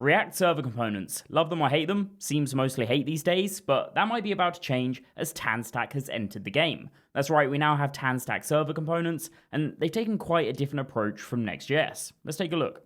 React Server Components. Love them or hate them? Seems mostly hate these days, but that might be about to change as TanStack has entered the game. That's right, we now have TanStack Server Components, and they've taken quite a different approach from Next.js. Let's take a look.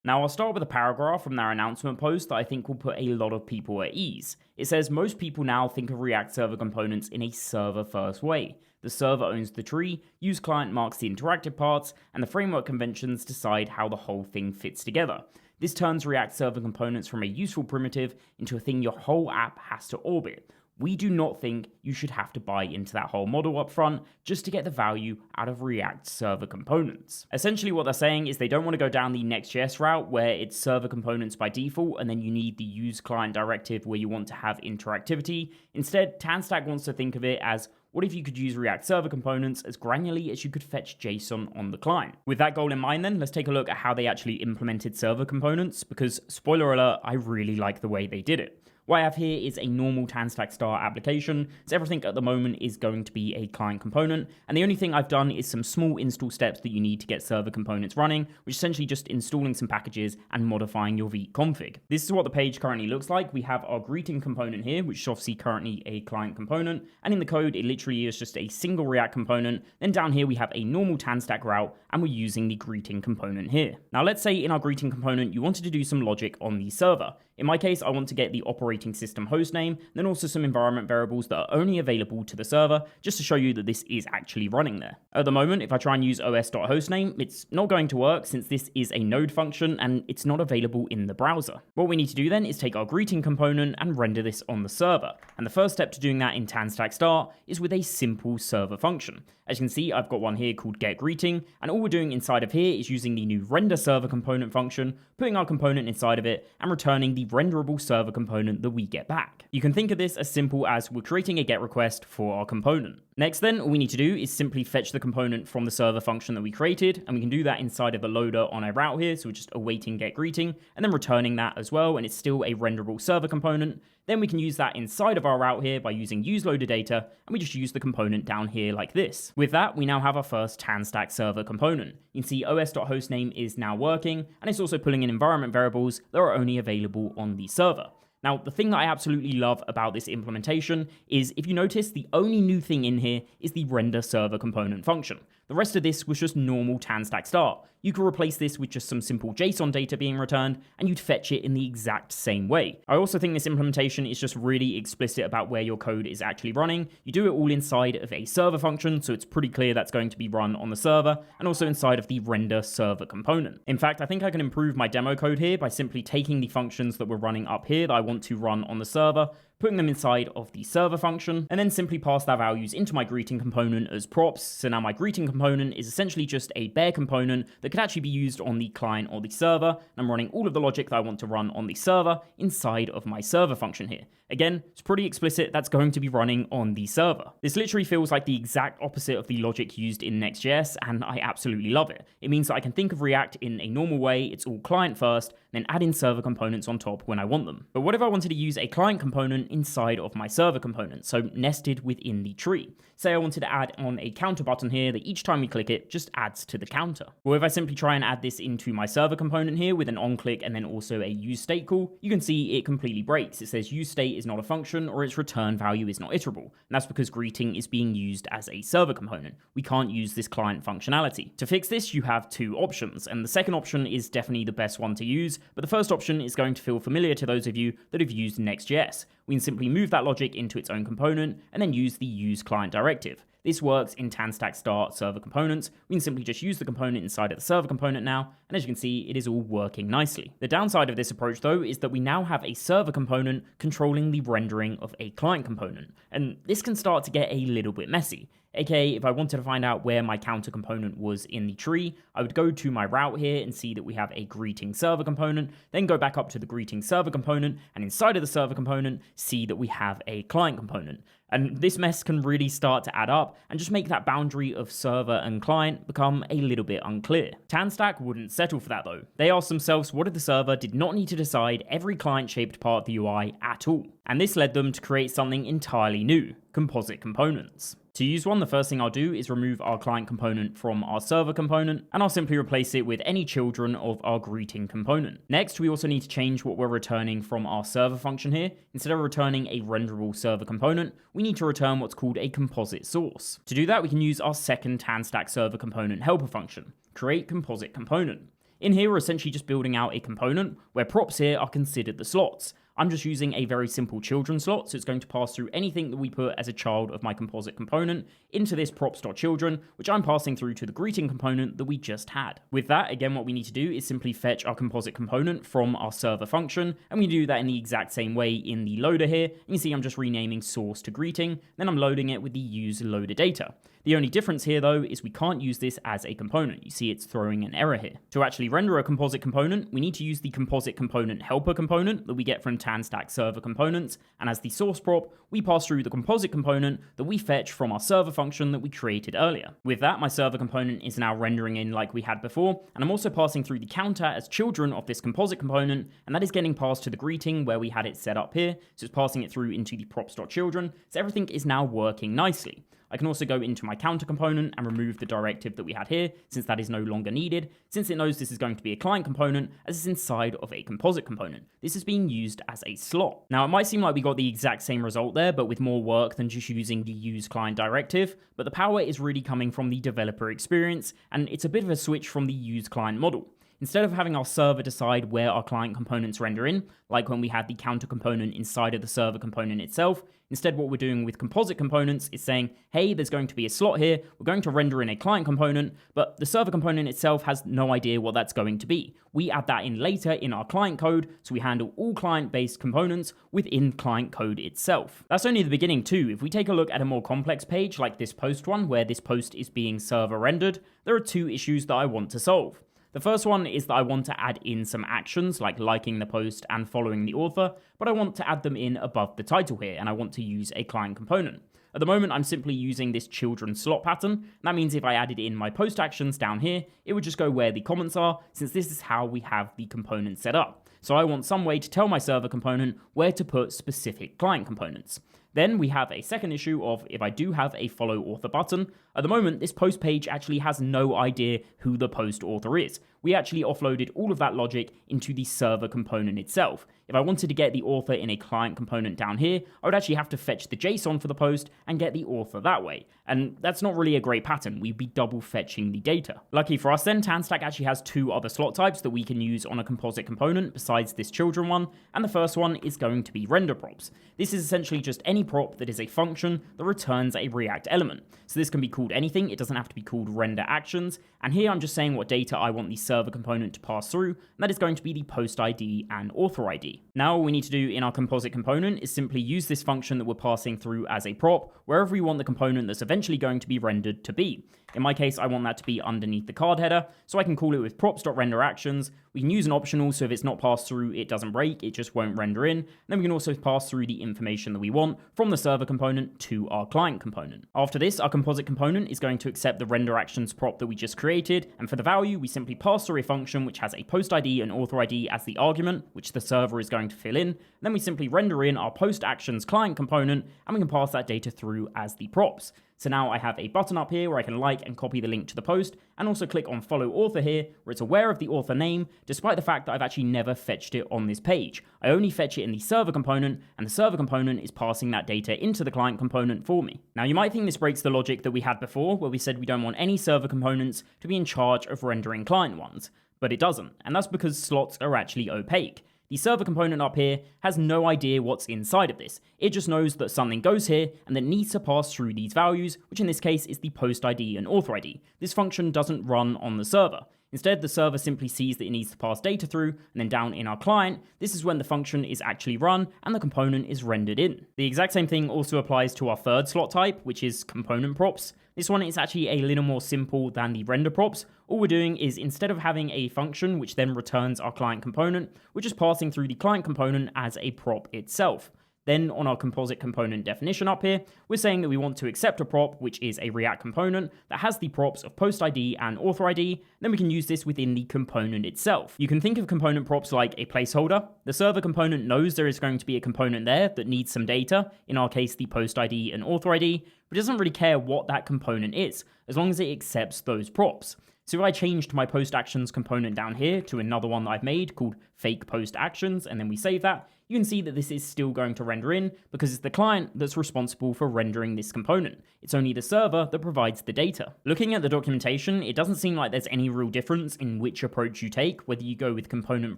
Now, I'll start with a paragraph from their announcement post that I think will put a lot of people at ease. It says, most people now think of React Server Components in a server-first way. The server owns the tree, use client marks the interactive parts, and the framework conventions decide how the whole thing fits together. This turns React Server Components from a useful primitive into a thing your whole app has to orbit. We do not think you should have to buy into that whole model up front just to get the value out of React Server Components. Essentially what they're saying is they don't want to go down the Next.js route where it's server components by default and then you need the use client directive where you want to have interactivity. Instead, TanStack wants to think of it as, what if you could use React Server Components as granularly as you could fetch JSON on the client? With that goal in mind then, let's take a look at how they actually implemented server components, because spoiler alert, I really like the way they did it. What I have here is a normal TanStack Start application, so everything at the moment is going to be a client component, and the only thing I've done is some small install steps that you need to get server components running, which is essentially just installing some packages and modifying your Vite config. This is what the page currently looks like. We have our greeting component here, which is obviously currently a client component, and in the code it literally is just a single React component. Then down here we have a normal TanStack route, and we're using the greeting component here. Now let's say in our greeting component you wanted to do some logic on the server. In my case, I want to get the operating system hostname, then also some environment variables that are only available to the server, just to show you that this is actually running there. At the moment, if I try and use os.hostname, it's not going to work since this is a node function and it's not available in the browser. What we need to do then is take our greeting component and render this on the server. And the first step to doing that in TanStack Start is with a simple server function. As you can see, I've got one here called getGreeting, and all we're doing inside of here is using the new renderServerComponent function, putting our component inside of it, and returning the renderable server component that we get back. You can think of this as simple as we're creating a GET request for our component. Next then, all we need to do is simply fetch the component from the server function that we created, and we can do that inside of the loader on our route here, so we're just awaiting getGreeting, and then returning that as well, and it's still a renderable server component. Then we can use that inside of our route here by using useLoaderData, and we just use the component down here like this. With that, we now have our first TanStack Server component. You can see os.hostname is now working, and it's also pulling in environment variables that are only available on the server. Now, the thing that I absolutely love about this implementation is, if you notice, the only new thing in here is the renderServerComponent function. The rest of this was just normal TanStack Start. You could replace this with just some simple JSON data being returned, and you'd fetch it in the exact same way. I also think this implementation is just really explicit about where your code is actually running. You do it all inside of a server function, so it's pretty clear that's going to be run on the server, and also inside of the renderServerComponent. In fact, I think I can improve my demo code here by simply taking the functions that we're running up here that I want to run on the server, putting them inside of the server function, and then simply pass their values into my greeting component as props. So now my greeting component is essentially just a bare component that could actually be used on the client or the server, and I'm running all of the logic that I want to run on the server inside of my server function here. Again, it's pretty explicit that's going to be running on the server. This literally feels like the exact opposite of the logic used in Next.js, and I absolutely love it. It means that I can think of React in a normal way, it's all client first, then add in server components on top when I want them. But what if I wanted to use a client component inside of my server component, so nested within the tree? Say I wanted to add on a counter button here that each time we click it just adds to the counter. Well, if I simply try and add this into my server component here with an onClick and then also a useState call, you can see it completely breaks. It says useState is not a function or its return value is not iterable. And that's because greeting is being used as a server component. We can't use this client functionality. To fix this, you have two options, and the second option is definitely the best one to use, but the first option is going to feel familiar to those of you that have used Next.js. We can simply move that logic into its own component and then use the use client directive. This works in TanStack Start Server Components. We can simply just use the component inside of the server component now, and as you can see, it is all working nicely. The downside of this approach though is that we now have a server component controlling the rendering of a client component, and this can start to get a little bit messy. AKA, if I wanted to find out where my counter component was in the tree, I would go to my route here and see that we have a greeting server component, then go back up to the greeting server component, and inside of the server component, see that we have a client component. And this mess can really start to add up and just make that boundary of server and client become a little bit unclear. TanStack wouldn't settle for that though. They asked themselves what if the server did not need to decide every client-shaped part of the UI at all. And this led them to create something entirely new, Composite Components. To use one, the first thing I'll do is remove our client component from our server component, and I'll simply replace it with any children of our greeting component. Next, we also need to change what we're returning from our server function here. Instead of returning a renderable server component, we need to return what's called a composite source. To do that, we can use our second TanStack Server Component helper function, create composite component. In here, we're essentially just building out a component where props here are considered the slots. I'm just using a very simple children slot, so it's going to pass through anything that we put as a child of my composite component into this props.children, which I'm passing through to the greeting component that we just had. With that, again, what we need to do is simply fetch our composite component from our server function, and we do that in the exact same way in the loader here. And you see I'm just renaming source to greeting, then I'm loading it with the use loader data. The only difference here, though, is we can't use this as a component. You see it's throwing an error here. To actually render a composite component, we need to use the composite component helper component that we get from TanStack Server Components, and as the source prop, we pass through the composite component that we fetch from our server function that we created earlier. With that, my server component is now rendering in like we had before, and I'm also passing through the counter as children of this composite component, and that is getting passed to the greeting where we had it set up here, so it's passing it through into the props.children, so everything is now working nicely. I can also go into my counter component and remove the directive that we had here, since that is no longer needed, since it knows this is going to be a client component as it's inside of a composite component. This is being used as a slot. Now, it might seem like we got the exact same result there, but with more work than just using the use client directive, but the power is really coming from the developer experience, and it's a bit of a switch from the use client model. Instead of having our server decide where our client components render in, like when we had the counter component inside of the server component itself, instead what we're doing with composite components is saying, hey, there's going to be a slot here, we're going to render in a client component, but the server component itself has no idea what that's going to be. We add that in later in our client code, so we handle all client-based components within client code itself. That's only the beginning too. If we take a look at a more complex page like this post one, where this post is being server rendered, there are two issues that I want to solve. The first one is that I want to add in some actions like liking the post and following the author, but I want to add them in above the title here, and I want to use a client component. At the moment, I'm simply using this children slot pattern, and that means if I added in my post actions down here, it would just go where the comments are, since this is how we have the component set up. So I want some way to tell my server component where to put specific client components. Then we have a second issue of if I do have a follow author button. At the moment, this post page actually has no idea who the post author is. We actually offloaded all of that logic into the server component itself. If I wanted to get the author in a client component down here, I would actually have to fetch the JSON for the post and get the author that way. And that's not really a great pattern. We'd be double fetching the data. Lucky for us then, TanStack actually has two other slot types that we can use on a composite component besides this children one, and the first one is going to be render props. This is essentially just any prop that is a function that returns a React element. So this can be called anything, it doesn't have to be called render actions, and here I'm just saying what data I want the server component to pass through, and that is going to be the post ID and author ID. Now all we need to do in our composite component is simply use this function that we're passing through as a prop, wherever we want the component that's eventually going to be rendered to be. In my case, I want that to be underneath the card header, so I can call it with props.renderActions. We can use an optional, so if it's not passed through, it doesn't break, it just won't render in. And then we can also pass through the information that we want from the server component to our client component. After this, our composite component is going to accept the renderActions prop that we just created, and for the value, we simply pass through a function which has a post ID and author ID as the argument, which the server is going to fill in. Then we simply render in our post actions client component, and we can pass that data through as the props. So now I have a button up here where I can like and copy the link to the post, and also click on follow author here, where it's aware of the author name, despite the fact that I've actually never fetched it on this page. I only fetch it in the server component, and the server component is passing that data into the client component for me. Now you might think this breaks the logic that we had before, where we said we don't want any server components to be in charge of rendering client ones, but it doesn't, and that's because slots are actually opaque. The server component up here has no idea what's inside of this. It just knows that something goes here and that needs to pass through these values, which in this case is the post ID and author ID. This function doesn't run on the server. Instead, the server simply sees that it needs to pass data through, and then down in our client, this is when the function is actually run and the component is rendered in. The exact same thing also applies to our third slot type, which is component props. This one is actually a little more simple than the render props. All we're doing is instead of having a function which then returns our client component, we're just passing through the client component as a prop itself. Then on our composite component definition up here, we're saying that we want to accept a prop, which is a React component that has the props of post ID and author ID. Then we can use this within the component itself. You can think of component props like a placeholder. The server component knows there is going to be a component there that needs some data, in our case the post ID and author ID, but doesn't really care what that component is, as long as it accepts those props. So if I changed my post actions component down here to another one that I've made called fake post actions, and then we save that, you can see that this is still going to render in because it's the client that's responsible for rendering this component. It's only the server that provides the data. Looking at the documentation, it doesn't seem like there's any real difference in which approach you take, whether you go with component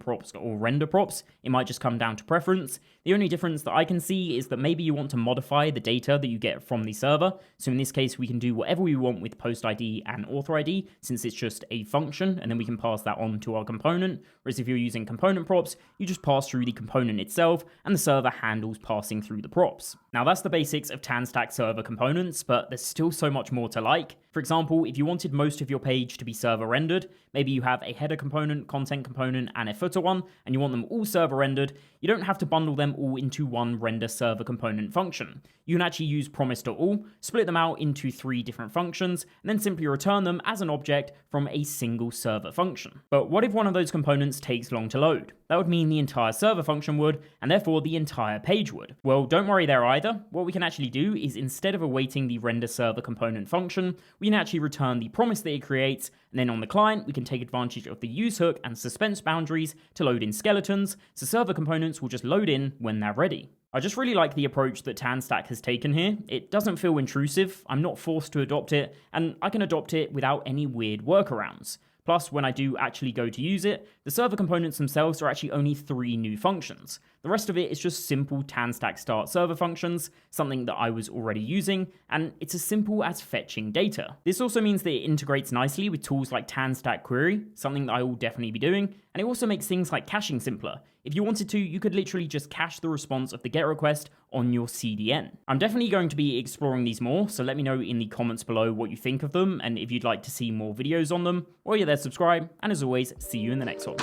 props or render props. It might just come down to preference. The only difference that I can see is that maybe you want to modify the data that you get from the server. So in this case, we can do whatever we want with post ID and author ID, since it's just a function, and then we can pass that on to our component. Whereas if you're using component props, you just pass through the component itself, and the server handles passing through the props. Now that's the basics of TanStack Server Components, but there's still so much more to like. For example, if you wanted most of your page to be server rendered, maybe you have a header component, content component, and a footer one, and you want them all server rendered, you don't have to bundle them all into one render server component function. You can actually use promise.all, split them out into 3 different functions, and then simply return them as an object from a single server function. But what if one of those components takes long to load? That would mean the entire server function would, and therefore the entire page would. Well, don't worry there either. What we can actually do is, instead of awaiting the render server component function, we can actually return the promise that it creates, and then on the client, we can take advantage of the use hook and suspense boundaries to load in skeletons, so server components will just load in when they're ready. I just really like the approach that TanStack has taken here. It doesn't feel intrusive, I'm not forced to adopt it, and I can adopt it without any weird workarounds. Plus, when I do actually go to use it, the server components themselves are actually only 3 new functions. The rest of it is just simple TanStack Start server functions, something that I was already using, and it's as simple as fetching data. This also means that it integrates nicely with tools like TanStack Query, something that I will definitely be doing, and it also makes things like caching simpler. If you wanted to, you could literally just cache the response of the GET request on your CDN. I'm definitely going to be exploring these more, so let me know in the comments below what you think of them, and if you'd like to see more videos on them. While you're there, subscribe, and as always, see you in the next one.